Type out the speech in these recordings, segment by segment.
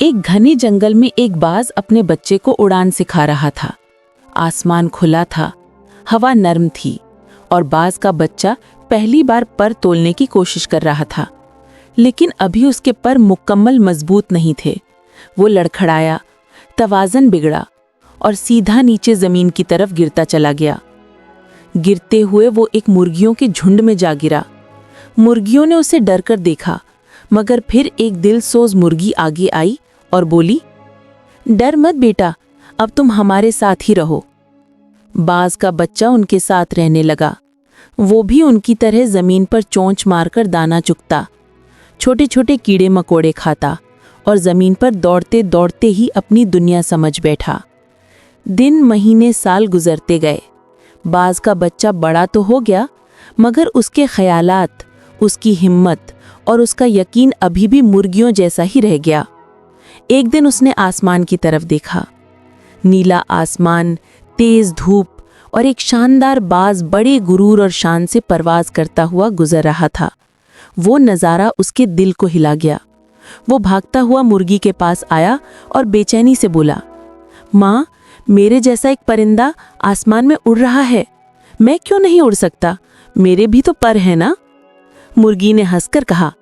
एक घने जंगल में एक बाज अपने बच्चे को उड़ान सिखा रहा था। आसमान खुला था, हवा नरम थी और बाज का बच्चा पहली बार पर तोलने की कोशिश कर रहा था, लेकिन अभी उसके पर मुकम्मल मजबूत नहीं थे। वो लड़खड़ाया, तवाज़न बिगड़ा और सीधा नीचे जमीन की तरफ गिरता चला गया। गिरते हुए वो एक मुर्गियों के झुंड में जा गिरा। मुर्गियों ने उसे डर कर देखा, मगर फिर एक दिलसोज मुर्गी आगे आई और बोली, डर मत बेटा, अब तुम हमारे साथ ही रहो। बाज का बच्चा उनके साथ रहने लगा। वो भी उनकी तरह जमीन पर चोंच मारकर दाना चुगता, छोटे छोटे कीड़े मकोड़े खाता और जमीन पर दौड़ते दौड़ते ही अपनी दुनिया समझ बैठा। दिन महीने साल गुजरते गए। बाज का बच्चा बड़ा तो हो गया, मगर उसके ख्यालात, उसकी हिम्मत और उसका यकीन अभी भी मुर्गियों जैसा ही रह गया। एक दिन उसने आसमान की तरफ देखा। नीला आसमान, तेज धूप और एक शानदार बाज बड़े गुरूर और शान से परवाज करता हुआ गुजर रहा था। वो नज़ारा उसके दिल को हिला गया। वो भागता हुआ मुर्गी के पास आया और बेचैनी से बोला, माँ, मेरे जैसा एक परिंदा आसमान में उड़ रहा है, मैं क्यों नहीं उड़ सकता? मेरे भी तो पर है ना। मुर्गी ने हंसकर कहा,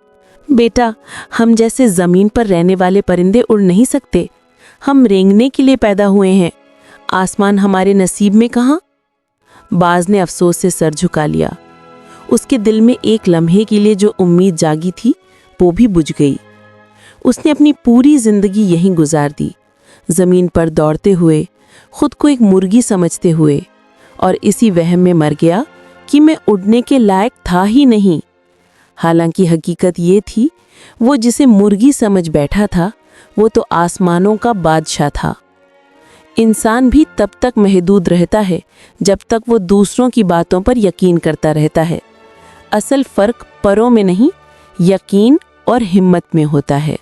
बेटा, हम जैसे जमीन पर रहने वाले परिंदे उड़ नहीं सकते। हम रेंगने के लिए पैदा हुए हैं, आसमान हमारे नसीब में कहाँ। बाज ने अफसोस से सर झुका लिया। उसके दिल में एक लम्हे के लिए जो उम्मीद जागी थी, वो भी बुझ गई। उसने अपनी पूरी जिंदगी यहीं गुजार दी, जमीन पर दौड़ते हुए, खुद को एक मुर्गी समझते हुए, और इसी वहम में मर गया कि मैं उड़ने के लायक था ही नहीं। हालांकि हकीकत ये थी, वो जिसे मुर्गी समझ बैठा था, वो तो आसमानों का बादशाह था। इंसान भी तब तक महदूद रहता है जब तक वो दूसरों की बातों पर यकीन करता रहता है। असल फर्क परों में नहीं, यकीन और हिम्मत में होता है।